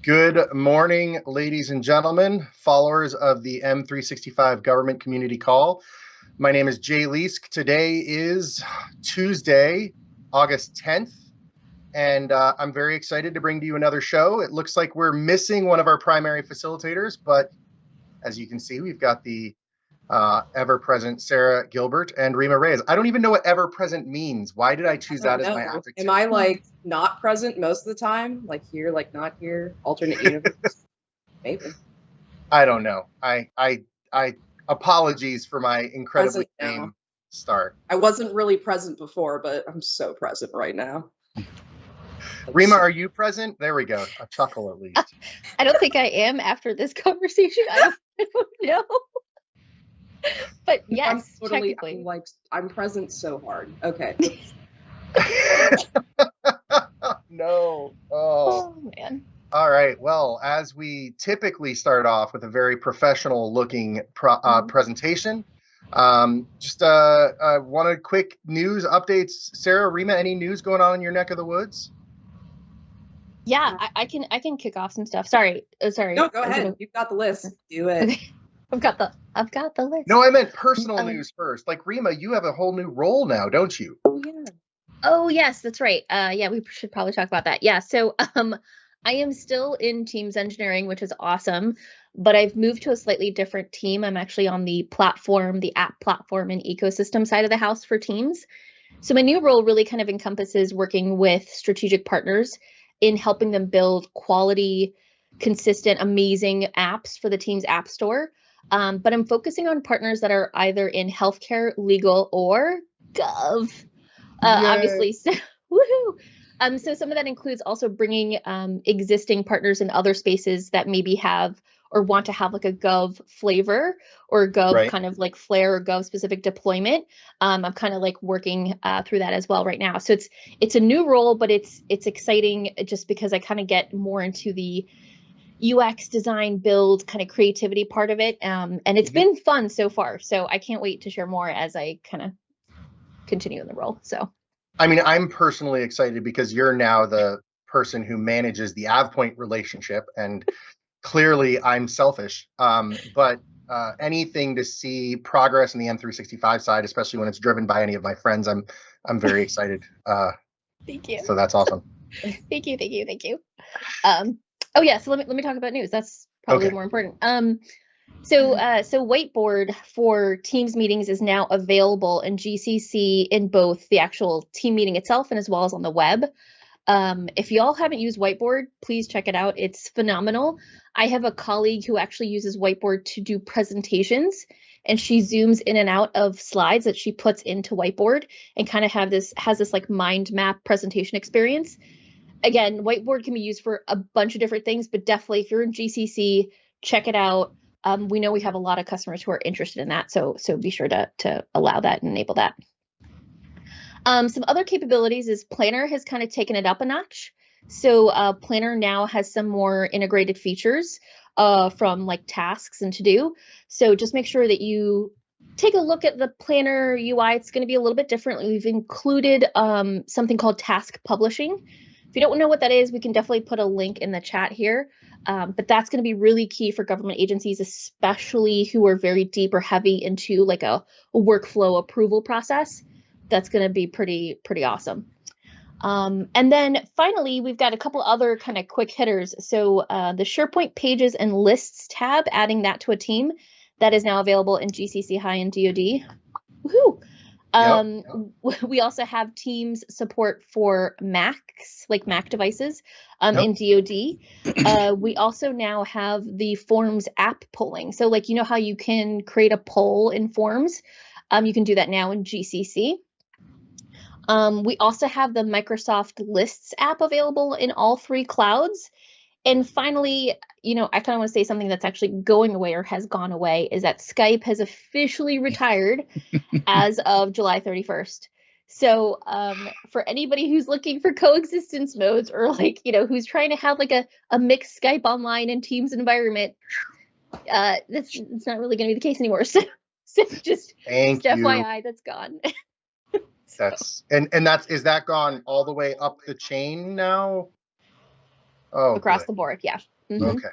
Good morning, ladies and gentlemen, followers of the M365 Government Community Call. My name is Jay Leask. Today is Tuesday, August 10th, and I'm very excited to bring to you another show. It looks like we're missing one of our primary facilitators, but as you can see, we've got the ever-present Sarah Gilbert and Rima Reyes. I don't even know what ever-present means. Why did I choose that as my adjective? Am I like not present most of the time? Like here, like not here? Alternate universe? Maybe. I don't know. I apologies for my incredibly lame start. I wasn't really present before, but I'm so present right now. Rima, are you present? There we go. A chuckle at least. I don't think I am after this conversation. I don't know. But yes, technically. I'm present so hard. Okay. No. Oh, man. All right. Well, as we typically start off with a very professional looking presentation, just wanted quick news updates. Sarah, Rima, any news going on in your neck of the woods? Yeah, I can kick off some stuff. Sorry. No, go ahead. You've got the list. Do it. Okay. I've got the list. No, I meant personal news first. Like Rima, you have a whole new role now, don't you? Oh yeah. Oh yes, that's right. Yeah, we should probably talk about that. Yeah. So I am still in Teams engineering, which is awesome, but I've moved to a slightly different team. I'm actually on the platform, the app platform and ecosystem side of the house for Teams. So my new role really kind of encompasses working with strategic partners in helping them build quality, consistent, amazing apps for the Teams App Store. But I'm focusing on partners that are either in healthcare, legal, or gov. Obviously, so woohoo! So some of that includes also bringing existing partners in other spaces that maybe have or want to have like a gov flavor or gov kind of like flair or gov specific deployment. I'm kind of like working through that as well right now. So it's a new role, but it's exciting just because I kind of get more into the UX design, build, kind of creativity part of it. And it's been fun so far. So I can't wait to share more as I kind of continue in the role. So, I mean, I'm personally excited because you're now the person who manages the AvePoint relationship, and clearly I'm selfish. But anything to see progress in the M365 side, especially when it's driven by any of my friends, I'm very excited. Thank you. So that's awesome. Thank you. Oh yeah, so let me talk about news. That's probably more important. So Whiteboard for Teams meetings is now available in GCC in both the actual team meeting itself and as well as on the web. If y'all haven't used Whiteboard, please check it out. It's phenomenal. I have a colleague who actually uses Whiteboard to do presentations, and she zooms in and out of slides that she puts into Whiteboard and kind of has this like mind map presentation experience. Again, Whiteboard can be used for a bunch of different things, but definitely if you're in GCC, check it out. We know we have a lot of customers who are interested in that, so be sure to allow that and enable that. Some other capabilities is Planner has kind of taken it up a notch. So Planner now has some more integrated features from like tasks and to do. So just make sure that you take a look at the Planner UI. It's going to be a little bit different. We've included something called task publishing. If you don't know what that is, we can definitely put a link in the chat here. But that's going to be really key for government agencies, especially who are very deep or heavy into like a workflow approval process. That's going to be pretty awesome. And then finally, we've got a couple other kind of quick hitters. So the SharePoint Pages and Lists tab, adding that to a team, that is now available in GCC High and DoD. Woohoo! We also have Teams support for Macs, like Mac devices, in DoD. We also now have the Forms app polling. So like, you know how you can create a poll in Forms? You can do that now in GCC. We also have the Microsoft Lists app available in all 3 clouds. And finally, you know, I kind of want to say something that's actually going away or has gone away, is that Skype has officially retired as of July 31st. So for anybody who's looking for coexistence modes, or like, you know, who's trying to have like a mixed Skype online and Teams environment, it's not really going to be the case anymore. So just FYI, that's gone. That's is that gone all the way up the chain now? Oh, across the board, yeah. Mm-hmm. Okay.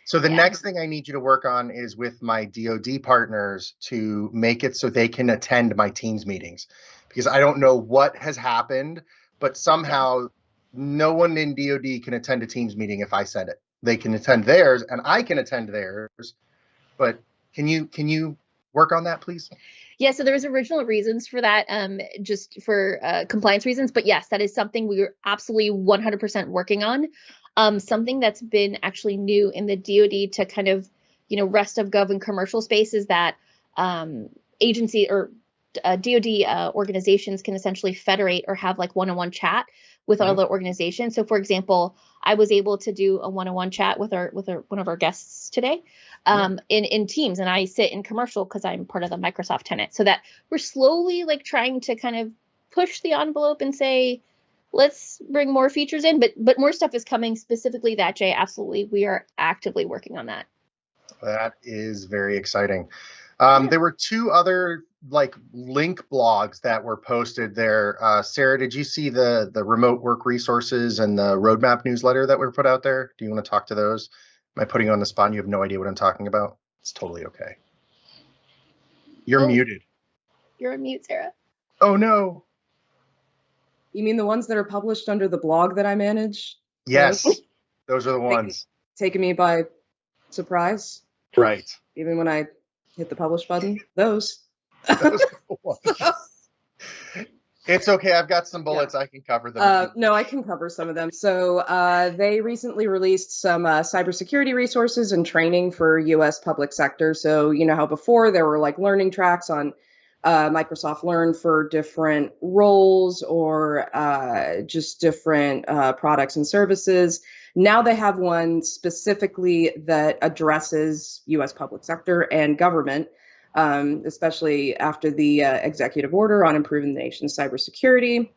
So the next thing I need you to work on is with my DoD partners to make it so they can attend my Teams meetings, because I don't know what has happened, but somehow no one in DoD can attend a Teams meeting if I send it. They can attend theirs and I can attend theirs, but can you work on that, please? Yeah, so there's original reasons for that, just for compliance reasons. But yes, that is something we are absolutely 100% working on. Something that's been actually new in the DoD to kind of, you know, rest of gov and commercial space is that agency or DoD organizations can essentially federate or have like one-on-one chat with other organizations. So, for example, I was able to do a one-on-one chat with one of our guests today in Teams, and I sit in commercial because I'm part of the Microsoft tenant. So that we're slowly like trying to kind of push the envelope and say, let's bring more features in, but more stuff is coming, specifically that, Jay. Absolutely, we are actively working on that. That is very exciting. There were 2 other like link blogs that were posted there. Sarah, did you see the remote work resources and the roadmap newsletter that were put out there? Do you want to talk to those? Am I putting you on the spot and you have no idea what I'm talking about? It's totally okay. You're muted. You're on mute, Sarah. Oh no. You mean the ones that are published under the blog that I manage? Yes, those are the ones. Taking me by surprise. Right. Even when I hit the publish button, those. Those are the ones. It's okay. I've got some bullets. I can cover them. No, I can cover some of them. So they recently released some cybersecurity resources and training for U.S. public sector. So you know how before there were like learning tracks on Microsoft Learn for different roles or just different products and services. Now they have one specifically that addresses U.S. public sector and government, especially after the executive order on improving the nation's cybersecurity.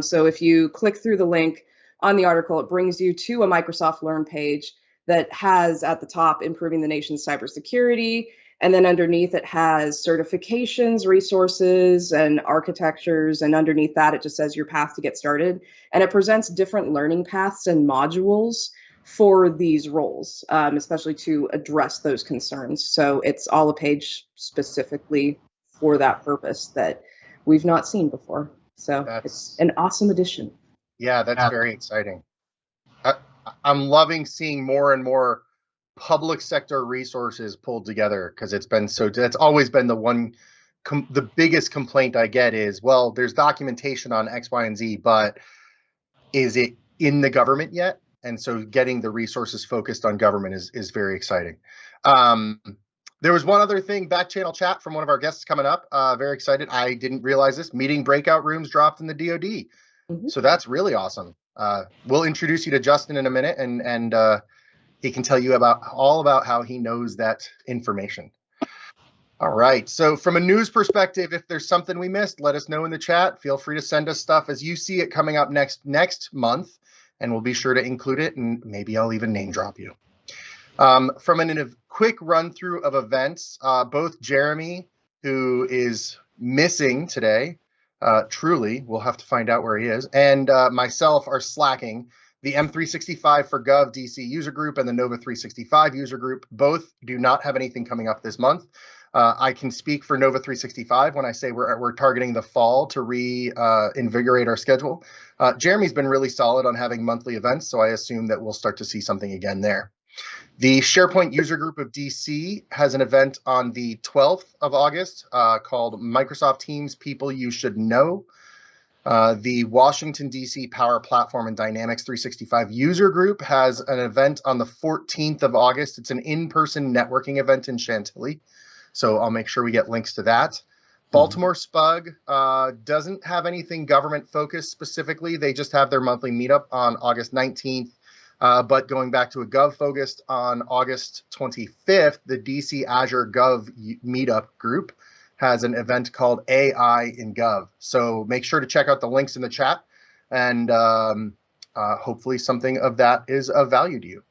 So if you click through the link on the article, it brings you to a Microsoft Learn page that has at the top improving the nation's cybersecurity. And then underneath it has certifications, resources, and architectures. And underneath that, it just says your path to get started. And it presents different learning paths and modules for these roles, especially to address those concerns. So it's all a page specifically for that purpose that we've not seen before. So it's an awesome addition. Yeah, that's very exciting. I'm loving seeing more and more public sector resources pulled together, because that's always been the biggest complaint I get is, well, there's documentation on X, Y, and Z, but is it in the government yet? And so getting the resources focused on government is very exciting. There was one other thing, back channel chat from one of our guests coming up. Very excited. I didn't realize this. Meeting breakout rooms dropped in the DoD. Mm-hmm. So that's really awesome. We'll introduce you to Justin in a minute, and he can tell you all about how he knows that information. All right. So from a news perspective, if there's something we missed, let us know in the chat. Feel free to send us stuff as you see it coming up next month, and we'll be sure to include it, and maybe I'll even name drop you. From a quick run through of events, both Jeremy, who is missing today, truly, we'll have to find out where he is, and myself are slacking. The M365 for Gov DC user group and the Nova 365 user group both do not have anything coming up this month. I can speak for Nova 365 when I say we're targeting the fall to reinvigorate our schedule. Jeremy's been really solid on having monthly events, so I assume that we'll start to see something again there. The SharePoint user group of DC has an event on the 12th of August called Microsoft Teams People You Should Know. The Washington, D.C. Power Platform and Dynamics 365 user group has an event on the 14th of August. It's an in-person networking event in Chantilly, so I'll make sure we get links to that. Baltimore SPUG doesn't have anything government-focused specifically. They just have their monthly meetup on August 19th. But going back to a Gov focused on August 25th, the DC Azure Gov meetup group has an event called AI in Gov. So make sure to check out the links in the chat, and hopefully something of that is of value to you.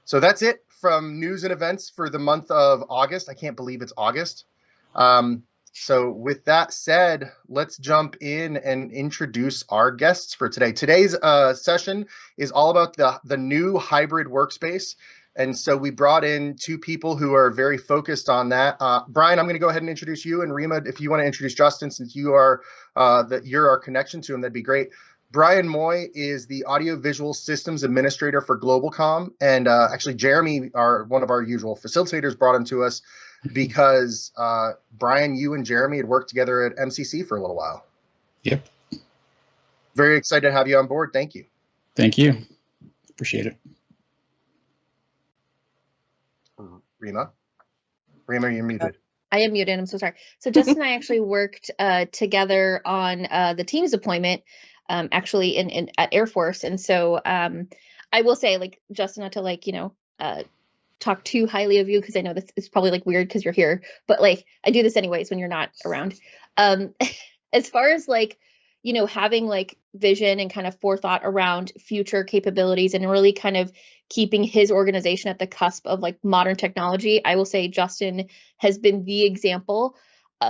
So that's it from news and events for the month of August. I can't believe it's August. So with that said, let's jump in and introduce our guests for today. Today's session is all about the new hybrid workspace. And so we brought in two people who are very focused on that. Brian, I'm going to go ahead and introduce you, and Rima, if you want to introduce Justin, since you are you're our connection to him, that'd be great. Brian Moy is the Audiovisual Systems Administrator for GlobalCom, and actually Jeremy, one of our usual facilitators, brought him to us because Brian, you and Jeremy had worked together at MCC for a little while. Yep. Very excited to have you on board. Thank you. Thank you. Appreciate it. Rima, you're muted. I am muted. I'm so sorry. So Justin and I actually worked together on the Teams deployment, actually at Air Force. And so I will say, like, Justin, not to talk too highly of you, because I know this is probably like weird because you're here, but like I do this anyways when you're not around. As far as like, having like vision and kind of forethought around future capabilities and really kind of keeping his organization at the cusp of like modern technology, I will say Justin has been the example.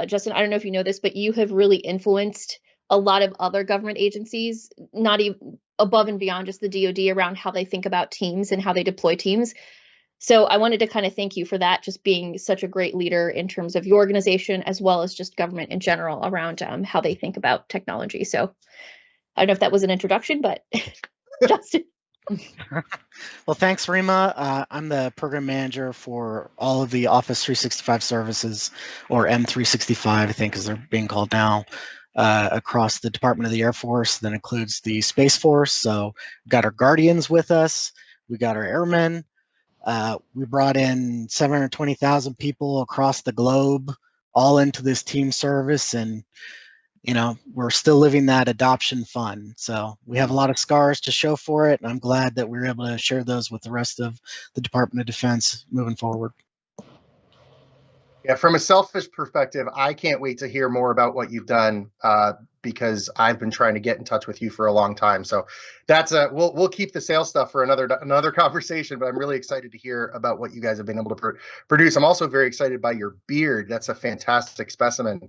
Justin, I don't know if you know this, but you have really influenced a lot of other government agencies, not even above and beyond just the DoD, around how they think about teams and how they deploy teams. So I wanted to kind of thank you for that, just being such a great leader in terms of your organization, as well as just government in general around how they think about technology. So I don't know if that was an introduction, but Justin. Well, thanks, Rima. I'm the program manager for all of the Office 365 services, or M365, I think, as they're being called now, across the Department of the Air Force. That includes the Space Force. So we've got our Guardians with us. We got our Airmen. We brought in 720,000 people across the globe, all into this team service, and we're still living that adoption fun. So we have a lot of scars to show for it, and I'm glad that we were able to share those with the rest of the Department of Defense moving forward. Yeah, from a selfish perspective, I can't wait to hear more about what you've done because I've been trying to get in touch with you for a long time. So that's we'll keep the sales stuff for another conversation, but I'm really excited to hear about what you guys have been able to produce. I'm also very excited by your beard. That's a fantastic specimen.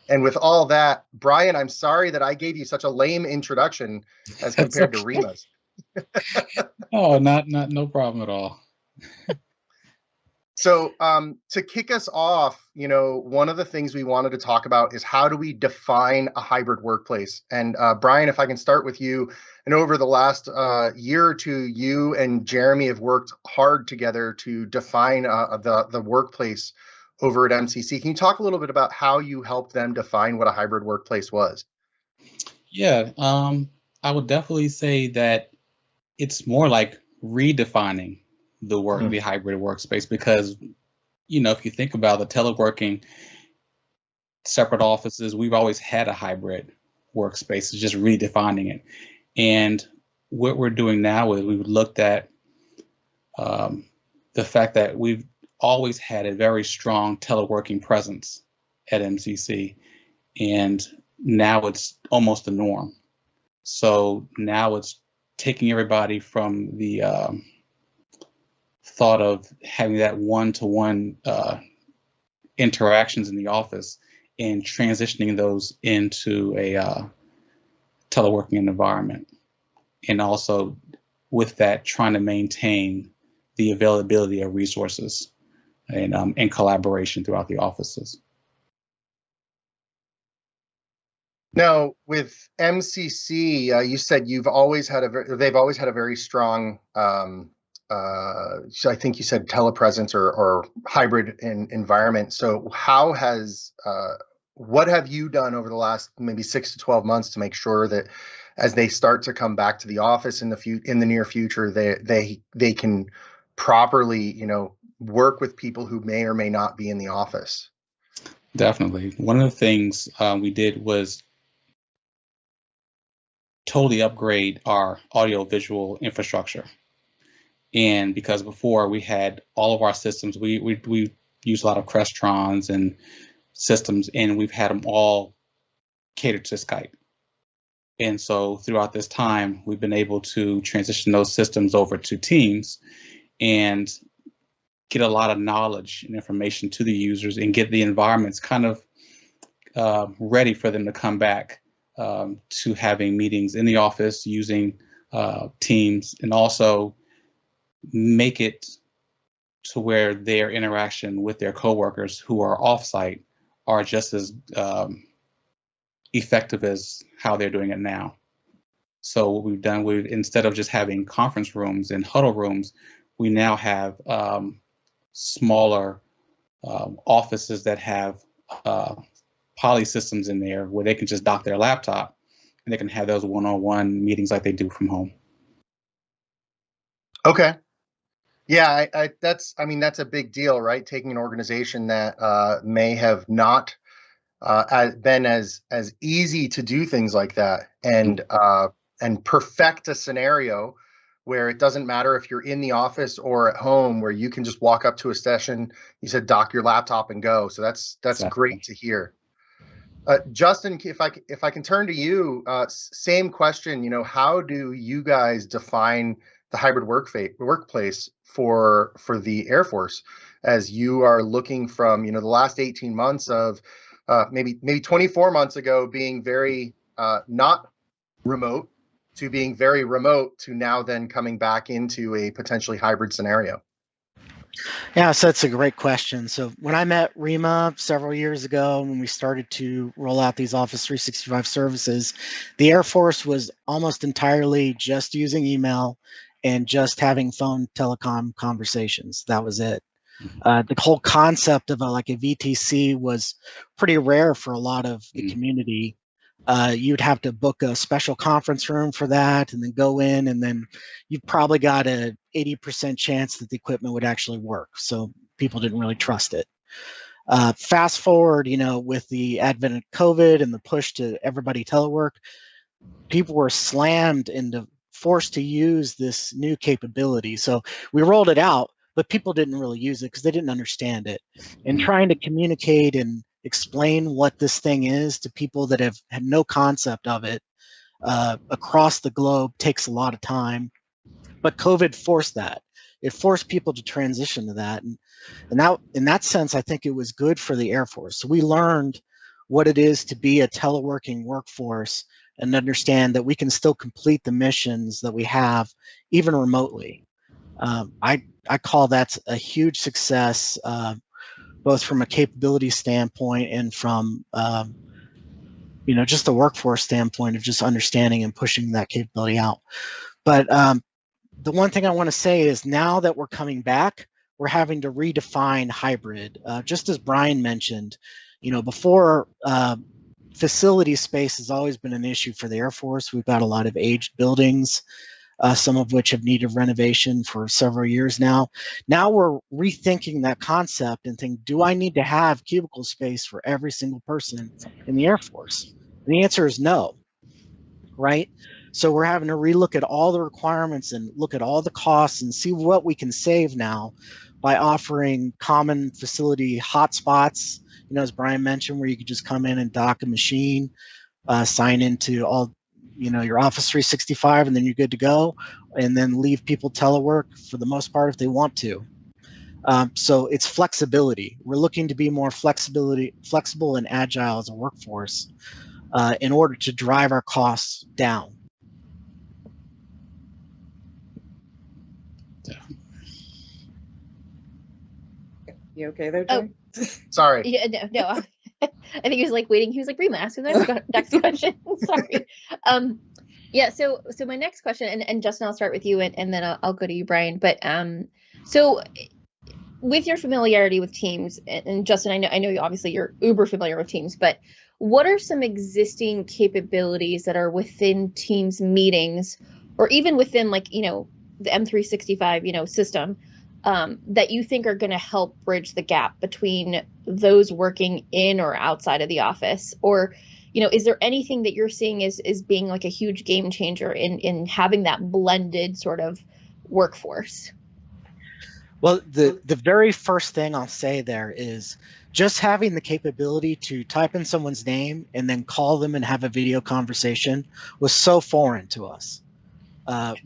And with all that, Brian, I'm sorry that I gave you such a lame introduction as compared to Rima's. Oh, no problem at all. So to kick us off, one of the things we wanted to talk about is how do we define a hybrid workplace? And Brian, if I can start with you, and over the last year or two, you and Jeremy have worked hard together to define the workplace over at MCC. Can you talk a little bit about how you helped them define what a hybrid workplace was? Yeah, I would definitely say that it's more like redefining the hybrid workspace, because if you think about the teleworking, separate offices, we've always had a hybrid workspace. It's just redefining it. And what we're doing now is we've looked at the fact that we've always had a very strong teleworking presence at MCC, and now it's almost the norm. So now it's taking everybody from the thought of having that one-to-one interactions in the office and transitioning those into a teleworking environment. And also with that, trying to maintain the availability of resources and collaboration throughout the offices. Now, with MCC, you said they've always had a very strong, so I think you said telepresence or hybrid environment. So what have you done over the last maybe 6 to 12 months to make sure that as they start to come back to the office in the near future, they can properly, work with people who may or may not be in the office? Definitely. One of the things we did was totally upgrade our audio-visual infrastructure. And because before we had all of our systems, we use a lot of Crestrons and systems, and we've had them all catered to Skype. And so throughout this time, we've been able to transition those systems over to Teams and get a lot of knowledge and information to the users and get the environments kind of ready for them to come back to having meetings in the office using Teams, and also make it to where their interaction with their coworkers who are offsite are just as effective as how they're doing it now. So what we've done, instead of just having conference rooms and huddle rooms, we now have smaller offices that have poly systems in there where they can just dock their laptop and they can have those one-on-one meetings like they do from home. Okay. Yeah, that's a big deal, right? Taking an organization that may have not been as easy to do things like that and perfect a scenario where it doesn't matter if you're in the office or at home, where you can just walk up to a session, you said dock your laptop and go. So that's exactly. Great to hear. Justin, if I can turn to you, same question. How do you guys define the hybrid workplace for the Air Force as you are looking from the last 18 months of maybe 24 months ago being very not remote to being very remote to now then coming back into a potentially hybrid scenario? Yeah, so that's a great question. So when I met Rima several years ago, when we started to roll out these Office 365 services, the Air Force was almost entirely just using email and just having phone telecom conversations. That was it. The whole concept of a VTC was pretty rare for a lot of the community. You'd have to book a special conference room for that and then go in, and then you've probably got a 80% chance that the equipment would actually work. So people didn't really trust it. Fast forward, with the advent of COVID and the push to everybody telework, people were slammed into forced to use this new capability. So we rolled it out, but people didn't really use it because they didn't understand it. And trying to communicate and explain what this thing is to people that have had no concept of it across the globe takes a lot of time. But COVID forced that. It forced people to transition to that. And now, in that sense, I think it was good for the Air Force. So we learned what it is to be a teleworking workforce and understand that we can still complete the missions that we have even remotely. I call that a huge success, both from a capability standpoint and from just the workforce standpoint of just understanding and pushing that capability out. But the one thing I want to say is now that we're coming back, we're having to redefine hybrid. Just as Brian mentioned, before facility space has always been an issue for the Air Force. We've got a lot of aged buildings, some of which have needed renovation for several years now. Now we're rethinking that concept and think, do I need to have cubicle space for every single person in the Air Force? And the answer is no, right? So we're having to relook at all the requirements and look at all the costs and see what we can save now by offering common facility hotspots, as Brian mentioned, where you could just come in and dock a machine, sign into all, your Office 365, and then you're good to go, and then leave people telework for the most part if they want to. So it's flexibility. We're looking to be more flexible and agile as a workforce in order to drive our costs down. You okay there, Joe? Sorry. Yeah, no. I think he was like waiting. He was like, Rima, ask the next question. Sorry. Yeah. So my next question, and Justin, I'll start with you, and then I'll go to you, Brian. But so with your familiarity with Teams, and Justin, I know you obviously you're uber familiar with Teams, but what are some existing capabilities that are within Teams meetings, or even within the M365 system, that you think are going to help bridge the gap between those working in or outside of the office? Or, is there anything that you're seeing is being like a huge game changer in having that blended sort of workforce? Well, the very first thing I'll say there is just having the capability to type in someone's name and then call them and have a video conversation was so foreign to us.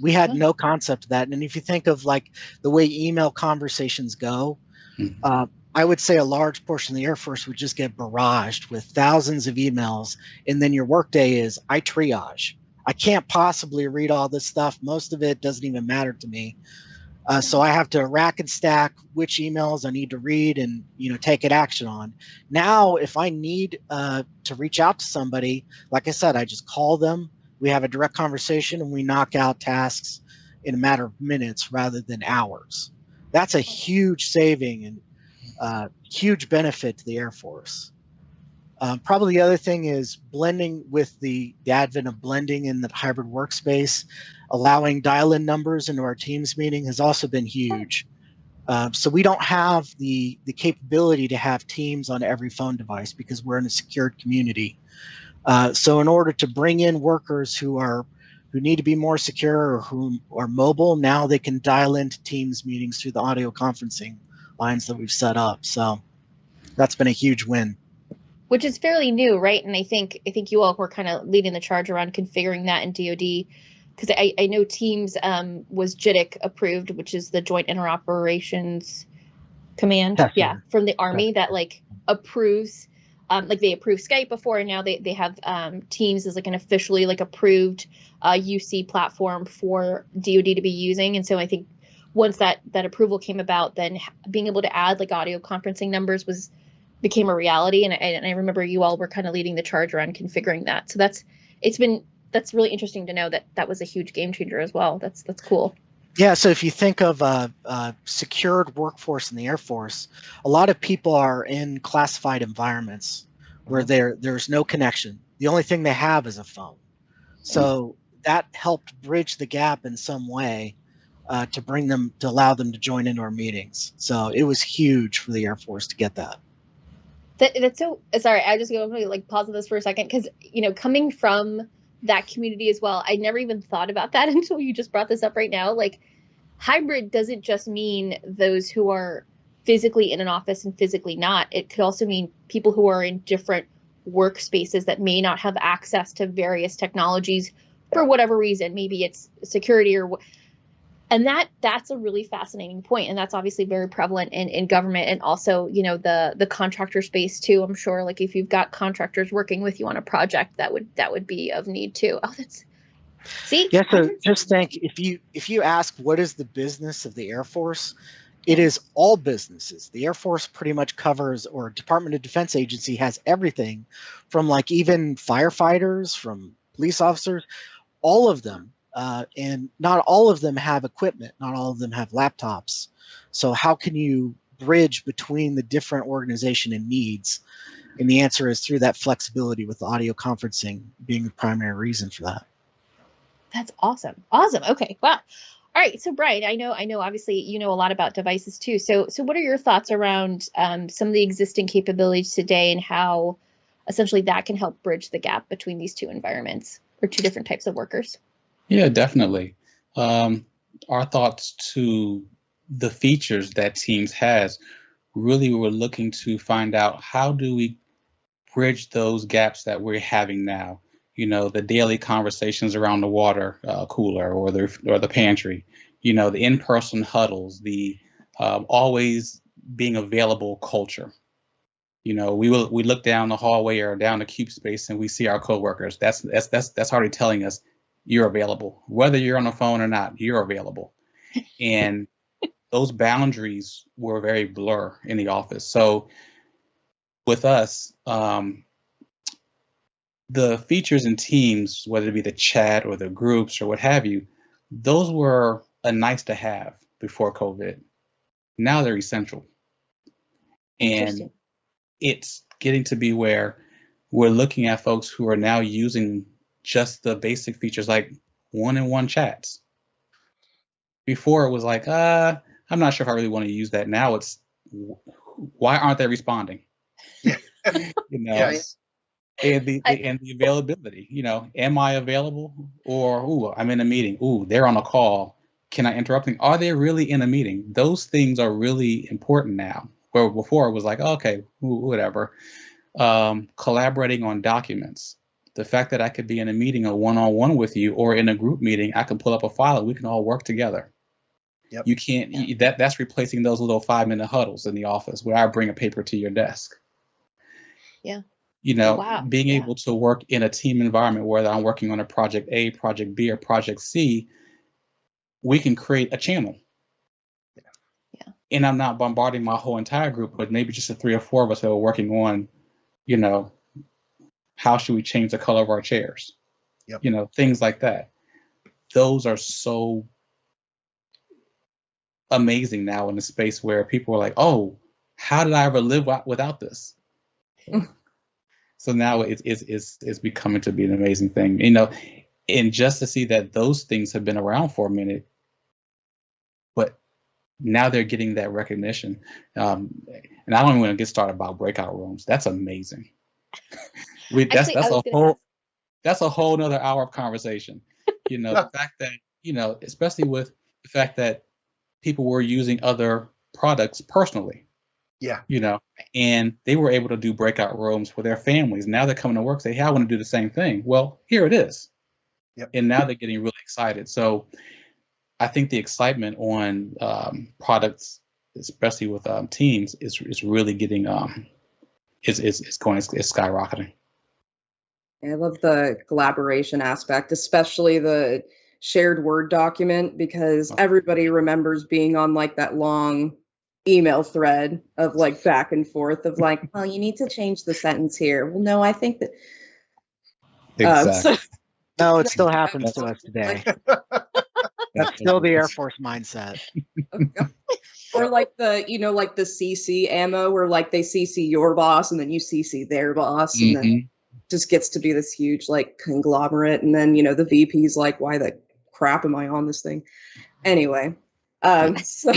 We had no concept of that. And if you think of like the way email conversations go, I would say a large portion of the Air Force would just get barraged with thousands of emails. And then your workday is, I triage. I can't possibly read all this stuff. Most of it doesn't even matter to me. So I have to rack and stack which emails I need to read and, take an action on. Now, if I need to reach out to somebody, like I said, I just call them. We have a direct conversation and we knock out tasks in a matter of minutes rather than hours. That's a huge saving and huge benefit to the Air Force. Probably the other thing is blending with the advent of blending in the hybrid workspace, allowing dial-in numbers into our Teams meeting has also been huge. So we don't have the capability to have Teams on every phone device because we're in a secured community. So in order to bring in workers who need to be more secure or who are mobile, now they can dial into Teams meetings through the audio conferencing lines that we've set up. So that's been a huge win. Which is fairly new, right? And I think you all were kind of leading the charge around configuring that in DoD, because I know Teams was JITC approved, which is the Joint Interoperations Command, Definitely. From the Army that approves. They approved Skype before, and now they have Teams as an officially approved UC platform for DoD to be using. And so I think once that approval came about, then being able to add audio conferencing numbers became a reality. And I remember you all were kind of leading the charge around configuring that. So that's really interesting to know that was a huge game changer as well. That's cool. Yeah, so if you think of a secured workforce in the Air Force, a lot of people are in classified environments where there's no connection. The only thing they have is a phone. So that helped bridge the gap in some way to allow them to join into our meetings. So it was huge for the Air Force to get that. That's so sorry. I just go pause on this for a second because coming from that community as well, I never even thought about that until you just brought this up right now. Hybrid doesn't just mean those who are physically in an office and physically not. It could also mean people who are in different workspaces that may not have access to various technologies for whatever reason. Maybe it's security and that's a really fascinating point. And that's obviously very prevalent in government and also, the contractor space too. I'm sure if you've got contractors working with you on a project, that would be of need too. Oh, yeah. So just think if you ask what is the business of the Air Force, it is all businesses. The Air Force pretty much covers, or Department of Defense agency has everything from even firefighters, from police officers, all of them. And not all of them have equipment. Not all of them have laptops. So how can you bridge between the different organization and needs? And the answer is through that flexibility with audio conferencing being the primary reason for that. That's awesome. Awesome. Okay. Wow. All right. So Brian, I know obviously you know a lot about devices too. So what are your thoughts around some of the existing capabilities today and how essentially that can help bridge the gap between these two environments or two different types of workers? Yeah, definitely. Our thoughts to the features that Teams has, really we're looking to find out how do we bridge those gaps that we're having now. You know, the daily conversations around the water cooler or the pantry. You know, the in-person huddles, the always being available culture. You know, we look down the hallway or down the cube space and we see our coworkers. That's already telling us you're available, whether you're on the phone or not. You're available, and those boundaries were very blur in the office. So with us, the features in Teams, whether it be the chat or the groups or what have you, those were a nice to have before COVID. Now they're essential. And it's getting to be where we're looking at folks who are now using just the basic features like one-on-one chats. Before it was like, I'm not sure if I really want to use that. Now it's, why aren't they responding? Yeah. You know, Yes. and the availability, you know, am I available? Or, ooh, I'm in a meeting. Ooh, they're on a call. Can I interrupt them? Are they really in a meeting? Those things are really important now. Where before it was like, okay, whatever. Collaborating on documents. The fact that I could be in a meeting, a one-on-one with you, or in a group meeting, I can pull up a file and we can all work together. Yep. You can't, that's replacing those little 5-minute huddles in the office where I bring a paper to your desk. Yeah. You know, Wow. being able to work in a team environment, whether I'm working on a project A, project B, or project C, we can create a channel. Yeah. And I'm not bombarding my whole entire group, but maybe just the 3 or 4 of us that are working on, you know, how should we change the color of our chairs? Yep. You know, things like that. Those are so amazing now in a space where people are like, oh, how did I ever live without this? So now it's becoming to be an amazing thing, you know, and just to see that those things have been around for a minute, but now they're getting that recognition. And I don't even want to get started about breakout rooms. That's amazing. That's a whole nother hour of conversation. You know, the fact that, you know, especially with the fact that people were using other products personally. Yeah. You know, and they were able to do breakout rooms for their families. Now they're coming to work, say, hey, I want to do the same thing. Well, here it is. Yep. And now they're getting really excited. So I think the excitement on products, especially with Teams, is really getting it's skyrocketing. I love the collaboration aspect, especially the shared Word document, because everybody remembers being on like that long email thread of like back and forth of like, well, you need to change the sentence here. Well, no, I think that. Exactly. No, it still happens to us today. That's still the Air Force mindset. Or like the, you know, like the CC ammo where like they CC your boss and then you CC their boss, and then just gets to be this huge like conglomerate. And then, you know, the VP's like, why the crap am I on this thing? Anyway, so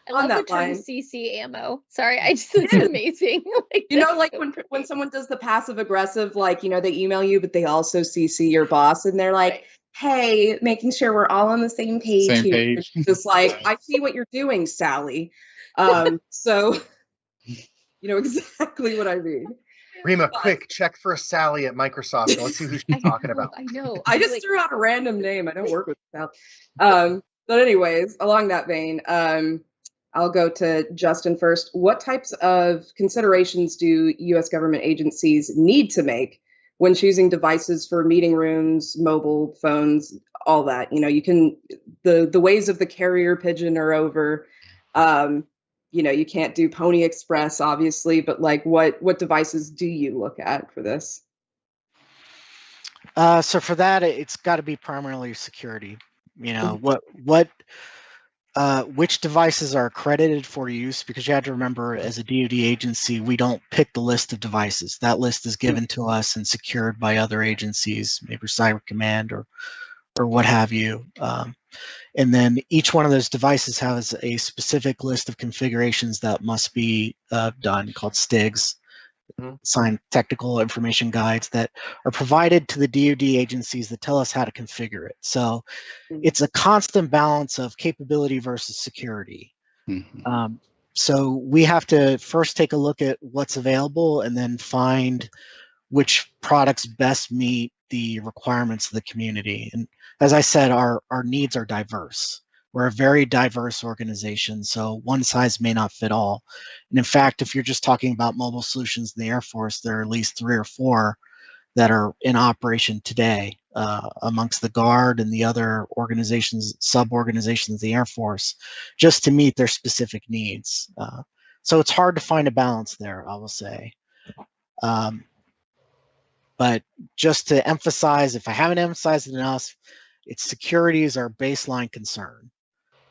I love the term CC ammo. Sorry, it's amazing. Like, you know, like when someone does the passive aggressive, like, you know, they email you, but they also CC your boss, and they're like, hey, making sure we're all on the same page here. It's just like, I see what you're doing, Sally. So you know exactly what I mean. Rima, quick, check for Sally at Microsoft. Let's see who she's talking about. I know. I just threw out a random name. I don't work with Sally. But anyways, along that vein, I'll go to Justin first. What types of considerations do U.S. government agencies need to make when choosing devices for meeting rooms, mobile phones, all that? You know, you can, the ways of the carrier pigeon are over. You know, you can't do Pony Express, obviously, but like what devices do you look at for this? So for that, it's got to be primarily security. You know, which devices are accredited for use, because you have to remember, as a DoD agency, we don't pick the list of devices. That list is given to us and secured by other agencies, maybe Cyber Command or what have you. And then each one of those devices has a specific list of configurations that must be done, called STIGs. signed technical information guides that are provided to the DoD agencies that tell us how to configure it. So it's a constant balance of capability versus security. So we have to first take a look at what's available and then find which products best meet the requirements of the community. And as I said, our needs are diverse. We're a very diverse organization, so one size may not fit all. And in fact, if you're just talking about mobile solutions in the Air Force, there are at least 3 or 4 that are in operation today amongst the Guard and the other organizations, sub-organizations of the Air Force, just to meet their specific needs. So it's hard to find a balance there, I will say. But just to emphasize, if I haven't emphasized it enough, it's security is our baseline concern.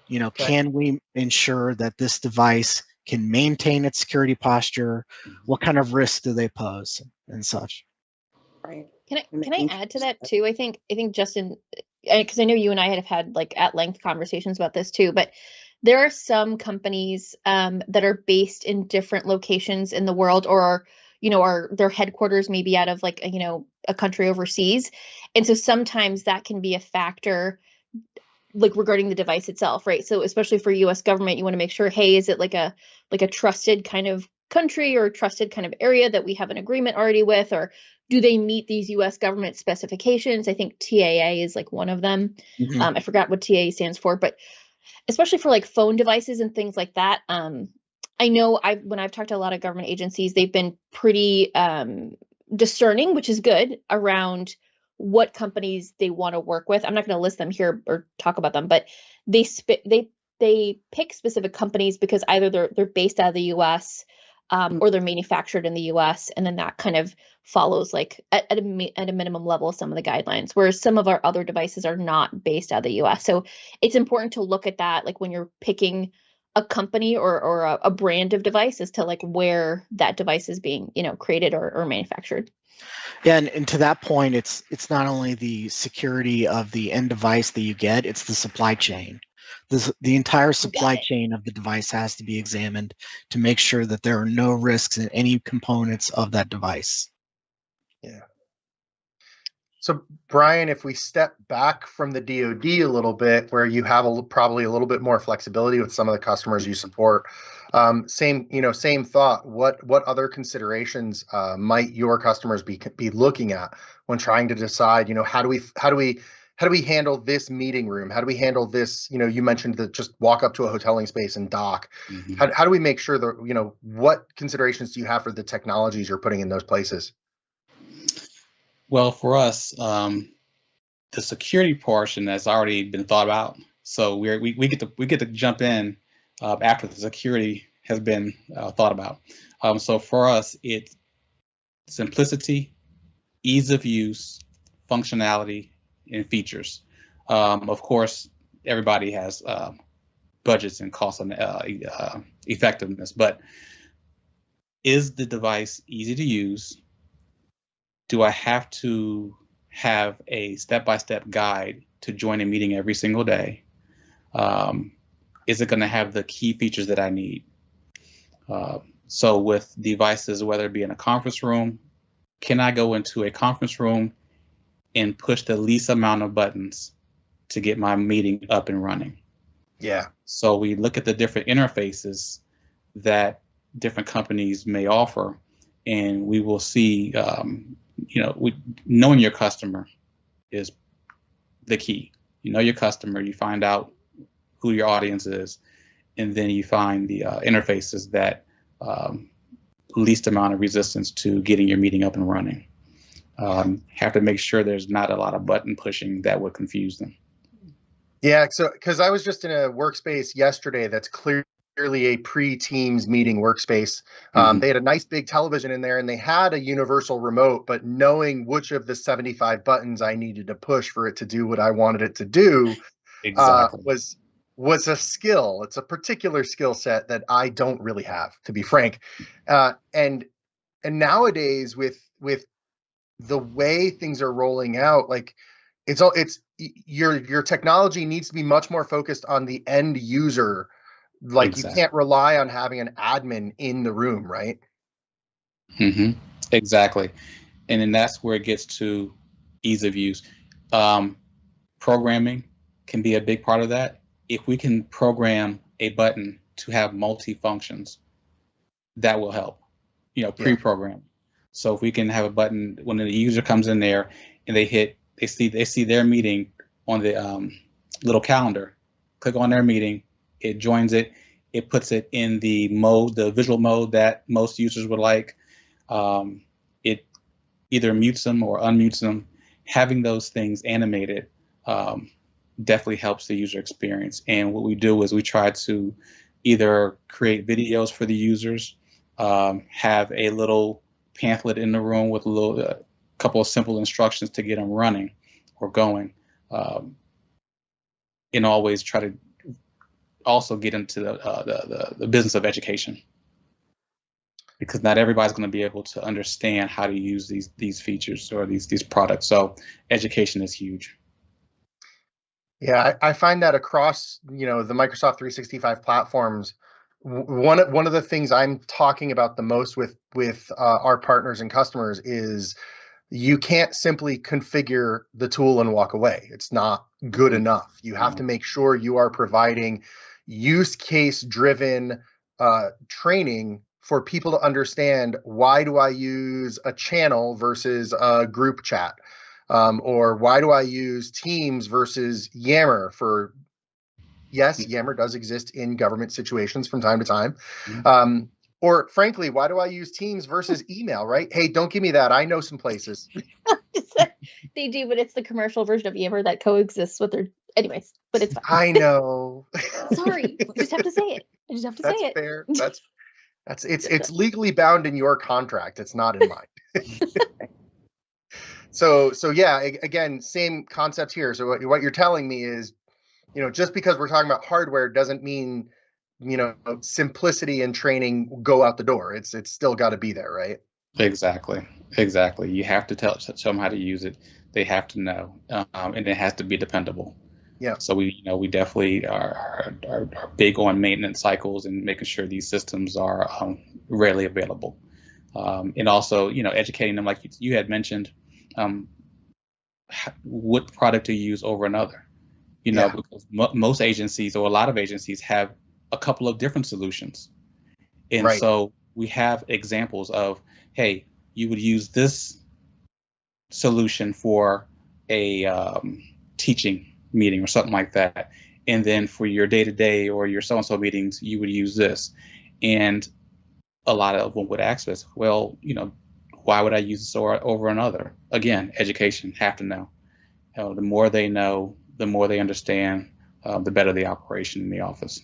You know, can we ensure that this device can maintain its security posture? What kind of risks do they pose and such? Right. Can I add to that too? I think Justin, because I know you and I have had like at length conversations about this too, but there are some companies that are based in different locations in the world, or are their headquarters maybe out of like a country overseas, and so sometimes that can be a factor, like regarding the device itself, right? So especially for U.S. government, you want to make sure, hey, is it like a trusted kind of country or a trusted kind of area that we have an agreement already with, or do they meet these U.S. government specifications? I think TAA is like one of them. I forgot what TAA stands for, but especially for like phone devices and things like that. I know when I've talked to a lot of government agencies, they've been pretty discerning, which is good, around what companies they want to work with. I'm not going to list them here or talk about them, but they pick specific companies because either they're based out of the U.S. Or they're manufactured in the U.S. and then that kind of follows like at a minimum level some of the guidelines, whereas some of our other devices are not based out of the U.S. So it's important to look at that, like when you're picking a company or a brand of device, as to like where that device is being created or manufactured. Yeah, and to that point, it's not only the security of the end device that you get, it's the supply chain. The entire supply chain of the device has to be examined to make sure that there are no risks in any components of that device. Yeah. So, Brian, if we step back from the DoD a little bit, where you have probably a little bit more flexibility with some of the customers you support, same thought. What other considerations might your customers be looking at when trying to decide? How do we handle this meeting room? How do we handle this? You mentioned that just walk up to a hoteling space and dock. How do we make sure that what considerations do you have for the technologies you're putting in those places? Well, for us, the security portion has already been thought about. So we get to jump in after the security has been thought about. So for us, it's simplicity, ease of use, functionality, and features. Of course, everybody has budgets and cost and effectiveness, but is the device easy to use? Do I have to have a step-by-step guide to join a meeting every single day? Is it going to have the key features that I need? So with devices, whether it be in a conference room, can I go into a conference room and push the least amount of buttons to get my meeting up and running? Yeah. So we look at the different interfaces that different companies may offer, and we will see, knowing your customer is the key. You know your customer, you find out who your audience is, and then you find the interfaces that least amount of resistance to getting your meeting up and running. Have to make sure there's not a lot of button pushing that would confuse them. Yeah, so because I was just in a workspace yesterday that's clearly a pre-Teams meeting workspace. They had a nice big television in there, and they had a universal remote, but knowing which of the 75 buttons I needed to push for it to do what I wanted it to do was a skill. It's a particular skill set that I don't really have, to be frank. And nowadays with the way things are rolling out, like your technology needs to be much more focused on the end user. Like You can't rely on having an admin in the room, right? Exactly. And then that's where it gets to ease of use. Programming can be a big part of that. If we can program a button to have multi-functions, that will help, pre-program. So if we can have a button when the user comes in there and they see their meeting on the little calendar, click on their meeting, it joins it, it puts it in the visual mode that most users would like. It either mutes them or unmutes them. Having those things animated definitely helps the user experience. And what we do is we try to either create videos for the users, have a little pamphlet in the room with a couple of simple instructions to get them running or going, and always try to also get into the business of education, because not everybody's going to be able to understand how to use these features or these products. So education is huge. Yeah, I find that across, the Microsoft 365 platforms, one of the things I'm talking about the most with our partners and customers is you can't simply configure the tool and walk away. It's not good enough. You have to make sure you are providing use case driven training for people to understand, why do I use a channel versus a group chat? Or why do I use Teams versus Yammer for, yes, Yammer does exist in government situations from time to time. Or frankly, why do I use Teams versus email, right? Hey, don't give me that. I know some places. They do, but it's the commercial version of Yammer that coexists with their, anyways, but it's fine. I know. Sorry, I just have to say it. That's fair. It's legally bound in your contract. It's not in mine. So yeah, again, same concept here. So what you're telling me is, just because we're talking about hardware doesn't mean, simplicity and training go out the door. It's still got to be there, right? Exactly. You have to show them how to use it. They have to know, and it has to be dependable. Yeah. So we definitely are big on maintenance cycles and making sure these systems are readily available, and also educating them, like you had mentioned, what product to use over another. Because most agencies, or a lot of agencies, have a couple of different solutions, and right. So we have examples of, hey, you would use this solution for a teaching meeting or something like that, and then for your day-to-day or your so-and-so meetings, you would use this. And a lot of them would ask us, well, why would I use this over another? Again, education, have to know. The more they know, the more they understand, the better the operation in the office.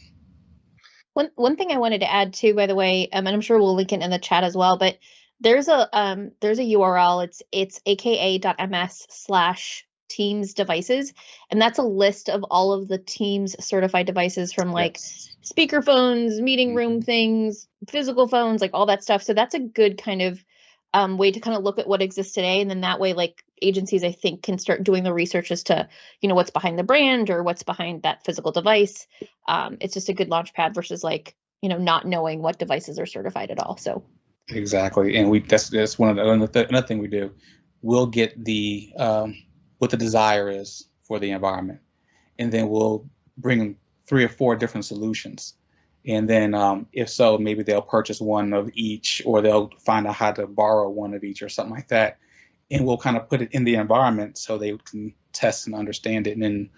One thing I wanted to add too, by the way, and I'm sure we'll link it in the chat as well, but there's a URL. It's aka.ms/Teams devices, and that's a list of all of the Teams certified devices, from like speakerphones, meeting room things, physical phones, like all that stuff. So that's a good kind of way to kind of look at what exists today, and then that way, like, agencies, I think, can start doing the research as to what's behind the brand or what's behind that physical device. It's just a good launch pad versus not knowing what devices are certified at all. So exactly, and that's one of another thing we do. We'll get the what the desire is for the environment, and then we'll bring 3 or 4 different solutions. And then if so, maybe they'll purchase one of each, or they'll find out how to borrow one of each or something like that. And we'll kind of put it in the environment so they can test and understand it. And then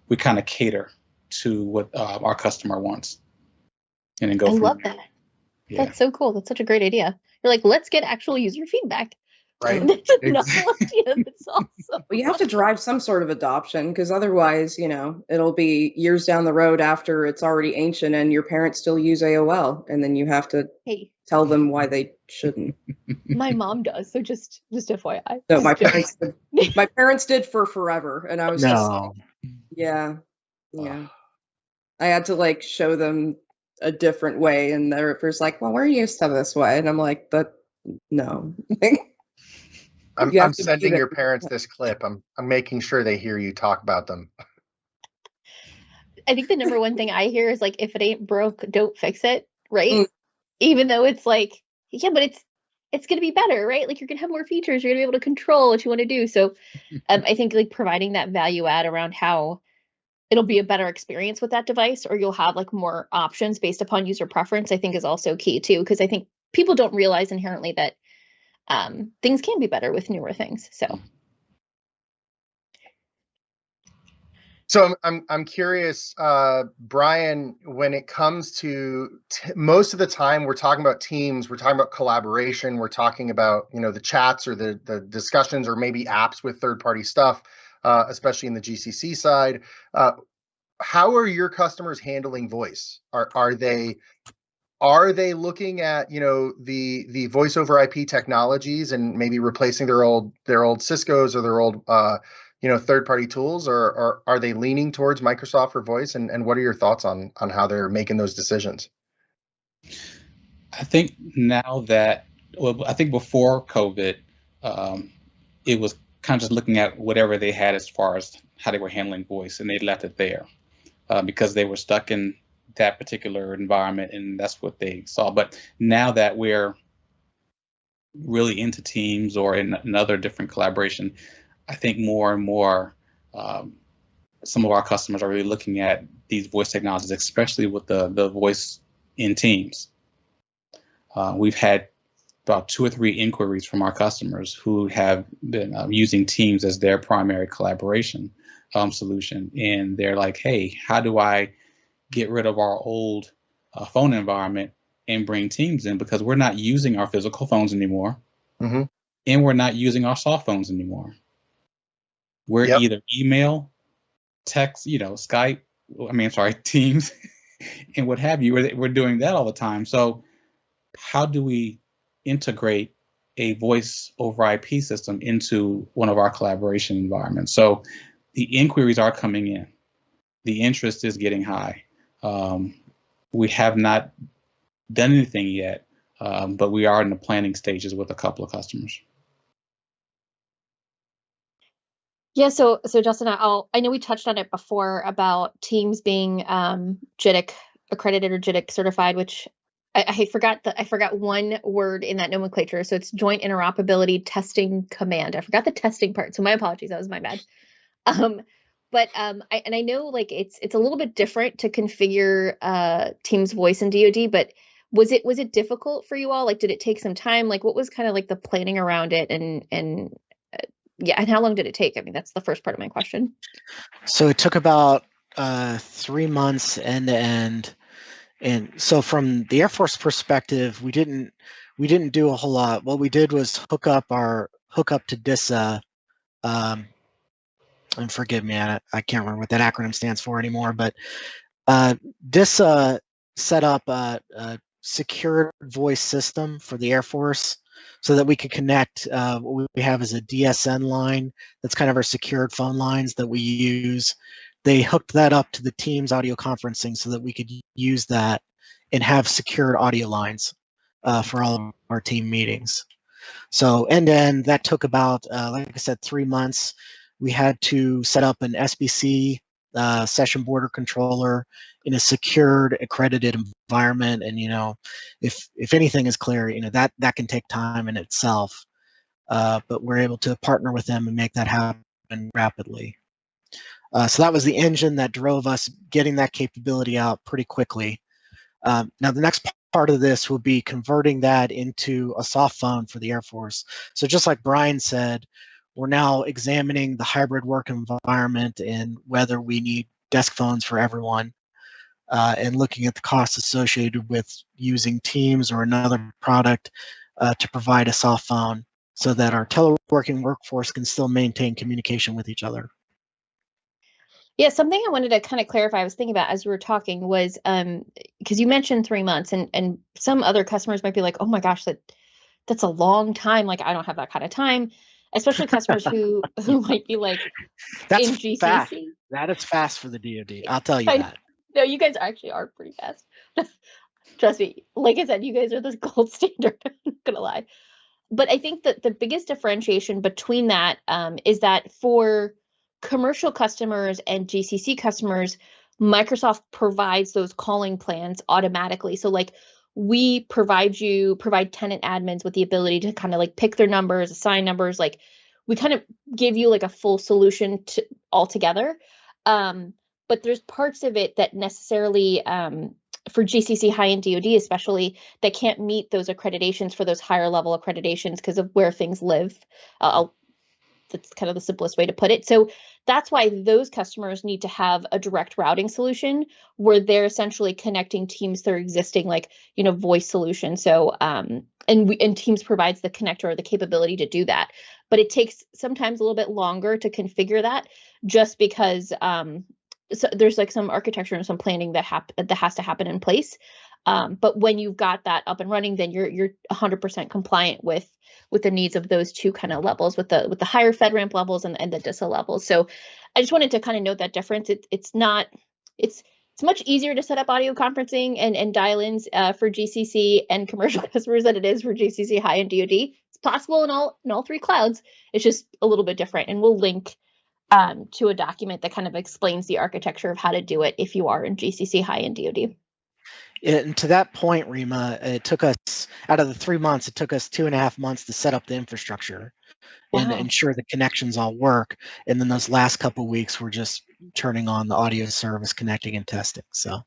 we kind of cater to what our customer wants. And then go from there. I love that. Yeah. That's so cool. That's such a great idea. You're like, let's get actual user feedback. Right. That's a novel idea. That's awesome. Well, you have to drive some sort of adoption, because otherwise, it'll be years down the road after it's already ancient and your parents still use AOL, and then you have to tell them why they shouldn't. My mom does, so just FYI. No, my parents did for forever, and I was yeah. I had to show them a different way, and they're first like, well, we're used to this way, and I'm like, but no. I'm sending your parents this clip. I'm making sure they hear you talk about them. I think the number one thing I hear is if it ain't broke, don't fix it, right? Even though it's but it's going to be better, right? Like you're going to have more features, you're going to be able to control what you want to do. So I think like providing that value add around how it'll be a better experience with that device, or you'll have like more options based upon user preference, I think is also key too, because I think people don't realize inherently that things can be better with newer things. So I'm curious, Brian, when it comes to most of the time we're talking about teams, we're talking about collaboration, we're talking about, the chats or the discussions or maybe apps with third-party stuff, especially in the GCC side. How are your customers handling voice? Are they looking at, the voice over IP technologies and maybe replacing their old Cisco's or their old third-party tools, or are they leaning towards Microsoft for voice? And what are your thoughts on how they're making those decisions? I think now that, I think before COVID, it was kind of just looking at whatever they had as far as how they were handling voice, and they left it there because they were stuck in that particular environment, and that's what they saw. But now that we're really into Teams or in another different collaboration, I think more and more some of our customers are really looking at these voice technologies, especially with the voice in Teams. We've had about 2 or 3 inquiries from our customers who have been using Teams as their primary collaboration solution. And they're like, hey, how do I get rid of our old phone environment and bring Teams in? Because we're not using our physical phones anymore. Mm-hmm. And we're not using our soft phones anymore. We're either email, text, Skype, Teams, and what have you. We're doing that all the time. So how do we integrate a voice over IP system into one of our collaboration environments? So the inquiries are coming in. The interest is getting high. We have not done anything yet, but we are in the planning stages with a couple of customers. Yeah, so Justin, I know we touched on it before about Teams being JITC accredited or JITC certified, which I forgot one word in that nomenclature. So it's Joint Interoperability Testing Command. I forgot the testing part, so my apologies. That was my bad. But I know like it's a little bit different to configure Teams voice in DoD, but was it difficult for you all? Like, did it take some time? Like, what was kind of like the planning around it, and how long did it take? I mean, that's the first part of my question. So it took about 3 months end to end, and so from the Air Force perspective, we didn't do a whole lot. What we did was hook up to DISA. And forgive me, I can't remember what that acronym stands for anymore, but DISA set up a secured voice system for the Air Force so that we could connect what we have as a DSN line. That's kind of our secured phone lines that we use. They hooked that up to the Teams audio conferencing so that we could use that and have secured audio lines for all of our team meetings. So end to end, that took about, like I said, 3 months. We had to set up an SBC session border controller in a secured, accredited environment. And if anything is clear, that can take time in itself. But we're able to partner with them and make that happen rapidly. So that was the engine that drove us getting that capability out pretty quickly. Now the next part of this will be converting that into a soft phone for the Air Force. So just like Brian said, we're now examining the hybrid work environment and whether we need desk phones for everyone, and looking at the costs associated with using Teams or another product to provide a soft phone so that our teleworking workforce can still maintain communication with each other. Yeah, something I wanted to kind of clarify, I was thinking about as we were talking was, because you mentioned 3 months, and some other customers might be like, oh my gosh, that's a long time. Like, I don't have that kind of time. Especially customers who might be like That's in GCC. Fast. That is fast for the DoD. I'll tell you that. No, you guys actually are pretty fast. Trust me. Like I said, you guys are the gold standard. I'm not gonna lie. But I think that the biggest differentiation between that is that for commercial customers and GCC customers, Microsoft provides those calling plans automatically. So like we provide tenant admins with the ability to kind of like pick their numbers, assign numbers, like we kind of give you like a full solution to altogether. But there's parts of it that necessarily for GCC high and DoD especially, that can't meet those accreditations for those higher level accreditations because of where things live. That's kind of the simplest way to put it. So that's why those customers need to have a direct routing solution where they're essentially connecting Teams their existing like, voice solution. So and Teams provides the connector or the capability to do that. But it takes sometimes a little bit longer to configure that just because so there's like some architecture and some planning that has to happen in place. But when you've got that up and running, then you're 100% compliant with the needs of those two kind of levels, with the higher FedRAMP levels and the DISA levels. So I just wanted to kind of note that difference. It's much easier to set up audio conferencing and dial-ins for GCC and commercial customers than it is for GCC high and DoD. It's possible in all three clouds. It's just a little bit different, and we'll link to a document that kind of explains the architecture of how to do it if you are in GCC high and DoD. And to that point, Rima, it took us, out of the 3 months, it took us 2.5 months to set up the infrastructure and ensure the connections all work. And then those last couple of weeks, we're just turning on the audio service, connecting and testing. So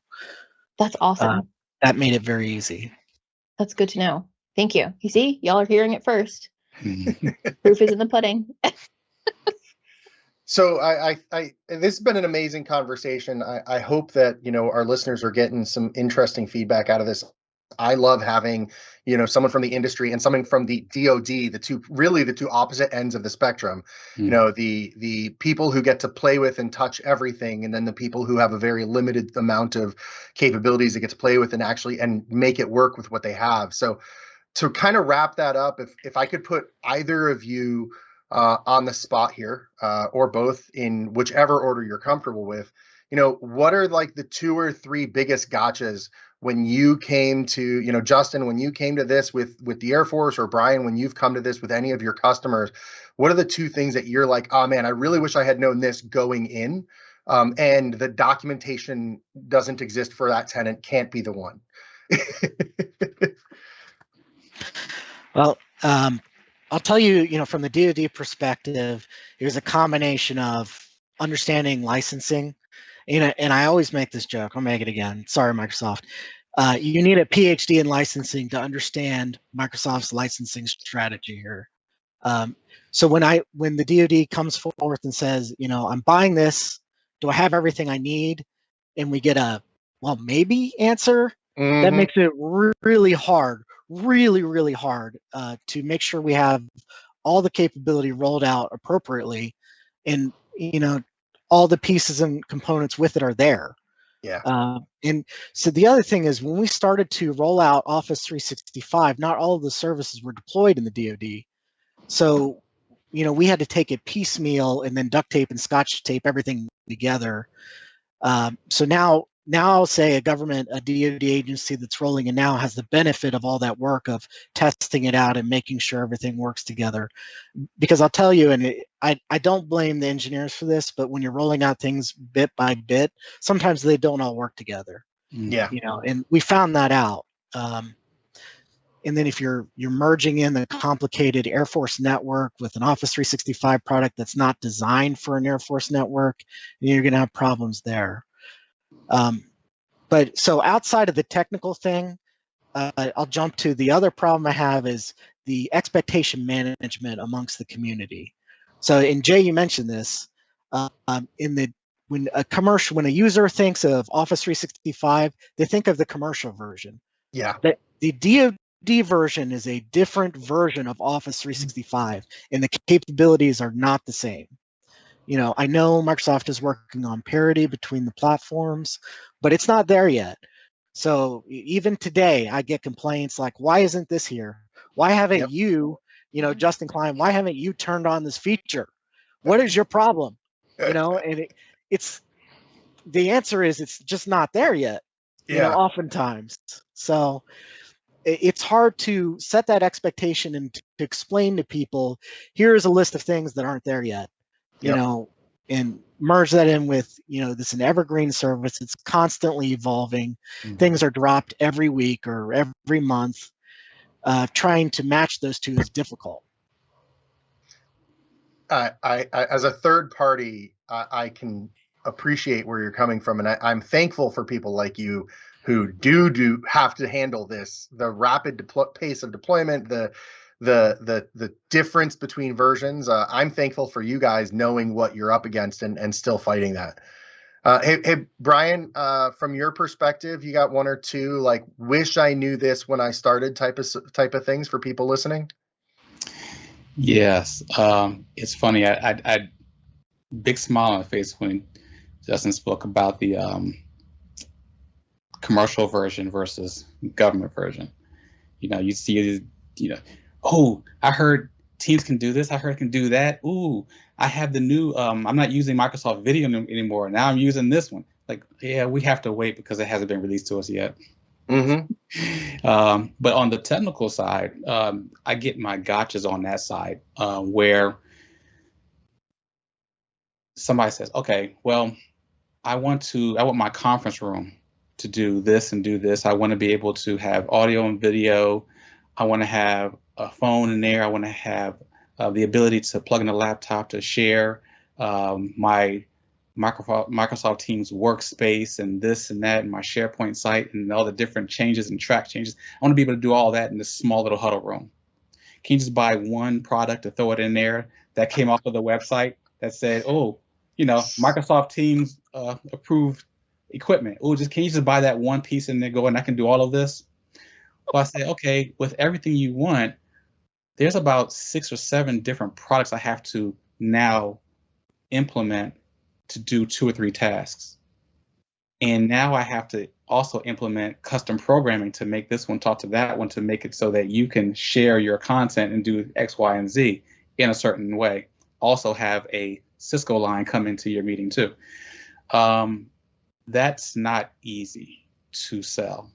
that's awesome. That made it very easy. That's good to know. Thank you. You see, y'all are hearing it first. Proof is in the pudding. So this has been an amazing conversation. I hope that, our listeners are getting some interesting feedback out of this. I love having, someone from the industry and someone from the DoD, the two opposite ends of the spectrum. The people who get to play with and touch everything, and then the people who have a very limited amount of capabilities to get to play with and actually and make it work with what they have. So to kind of wrap that up, if I could put either of you on the spot here, or both, in whichever order you're comfortable with, what are like the 2 or 3 biggest gotchas when you came to, Justin, when you came to this with the Air Force, or Brian, when you've come to this with any of your customers, what are the 2 things that you're like, oh man, I really wish I had known this going in, and the documentation doesn't exist for that tenant, can't be the one? Well, I'll tell you, from the DoD perspective, it was a combination of understanding licensing. And I always make this joke. I'll make it again. Sorry, Microsoft. You need a PhD in licensing to understand Microsoft's licensing strategy here. So when the DoD comes forth and says, I'm buying this, do I have everything I need? And we get a, well, maybe answer, that makes it really hard. Really hard to make sure we have all the capability rolled out appropriately, and all the pieces and components with it are there. Yeah. And so the other thing is, when we started to roll out Office 365, not all of the services were deployed in the DoD. So we had to take it piecemeal and then duct tape and scotch tape everything together. So now I'll say a DoD agency that's rolling in now has the benefit of all that work of testing it out and making sure everything works together. Because I'll tell you, and I don't blame the engineers for this, but when you're rolling out things bit by bit, sometimes they don't all work together. Yeah. And we found that out. And then if you're merging in the complicated Air Force network with an Office 365 product that's not designed for an Air Force network, you're going to have problems there. But so outside of the technical thing, I'll jump to the other problem I have is the expectation management amongst the community. So, and Jay, you mentioned this, when a user thinks of Office 365, they think of the commercial version. Yeah. The DoD version is a different version of Office 365, and the capabilities are not the same. I know Microsoft is working on parity between the platforms, but it's not there yet. So even today, I get complaints like, why isn't this here? Why haven't you, Justin Kline, why haven't you turned on this feature? What is your problem? And it's the answer is it's just not there yet, oftentimes. So it's hard to set that expectation and to explain to people, here's a list of things that aren't there yet. and merge that in with, this an evergreen service. It's constantly evolving. Things are dropped every week or every month. Trying to match those two is difficult. I as a third party, I can appreciate where you're coming from, and I'm thankful for people like you who do have to handle this, the rapid pace of deployment, the difference between versions. I'm thankful for you guys knowing what you're up against and still fighting that. Hey, Brian, from your perspective, you got one or two like "wish I knew this when I started" type of things for people listening? Yes, it's funny. I big smile on my face when Justin spoke about the commercial version versus government version. You see, oh, I heard Teams can do this. I heard it can do that. Ooh, I have the new. I'm not using Microsoft Video anymore. Now I'm using this one. Like, yeah, we have to wait because it hasn't been released to us yet. Mm-hmm. But on the technical side, I get my gotchas on that side where somebody says, okay, well, I want my conference room to do this and do this. I want to be able to have audio and video. I want to have a phone in there. I want to have the ability to plug in a laptop to share my Microsoft Teams workspace and this and that, and my SharePoint site and all the different changes and track changes. I want to be able to do all that in this small little huddle room. Can you just buy one product to throw it in there that came off of the website that said, oh, Microsoft Teams approved equipment. Oh, can you just buy that one piece and then go and I can do all of this? Well, I said, okay, with everything you want, there's about 6 or 7 different products I have to now implement to do 2 or 3 tasks. And now I have to also implement custom programming to make this one talk to that one to make it so that you can share your content and do X, Y, and Z in a certain way. Also have a Cisco line come into your meeting too. That's not easy to sell.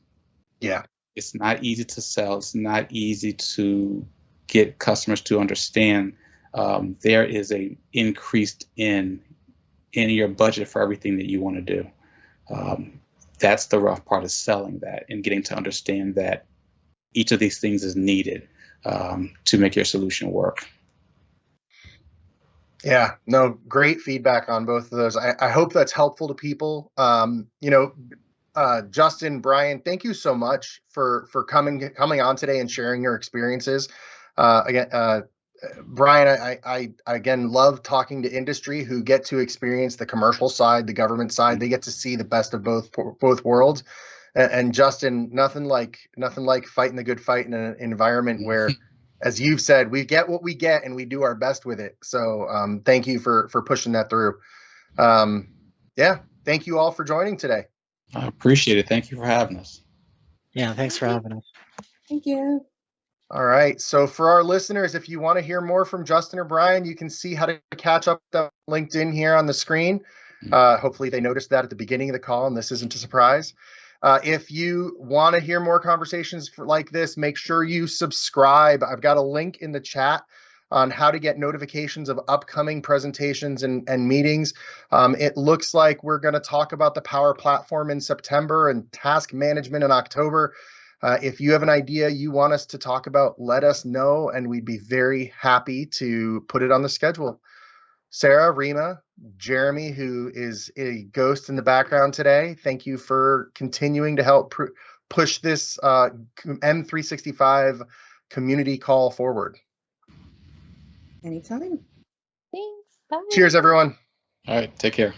Yeah. It's not easy to sell. It's not easy to get customers to understand. There is a increased in your budget for everything that you want to do. That's the rough part of selling that and getting to understand that each of these things is needed to make your solution work. Yeah, no, great feedback on both of those. I hope that's helpful to people. Justin, Brian, thank you so much for coming on today and sharing your experiences. Brian, I again love talking to industry who get to experience the commercial side, the government side. They get to see the best of both worlds. And Justin, nothing like fighting the good fight in an environment where, as you've said, we get what we get and we do our best with it. So thank you for pushing that through. Yeah, thank you all for joining today. I appreciate it. Thank you for having us. Yeah, thanks for having us. Thank you. All right. So for our listeners, if you want to hear more from Justin or Brian, you can see how to catch up with LinkedIn here on the screen. Hopefully they noticed that at the beginning of the call, and this isn't a surprise. If you want to hear more conversations like this, make sure you subscribe. I've got a link in the chat on how to get notifications of upcoming presentations and meetings. It looks like we're going to talk about the Power Platform in September and task management in October. If you have an idea you want us to talk about, let us know, and we'd be very happy to put it on the schedule. Sarah, Rima, Jeremy, who is a ghost in the background today, thank you for continuing to help push this M365 community call forward. Anytime. Thanks. Bye. Cheers, everyone. All right. Take care.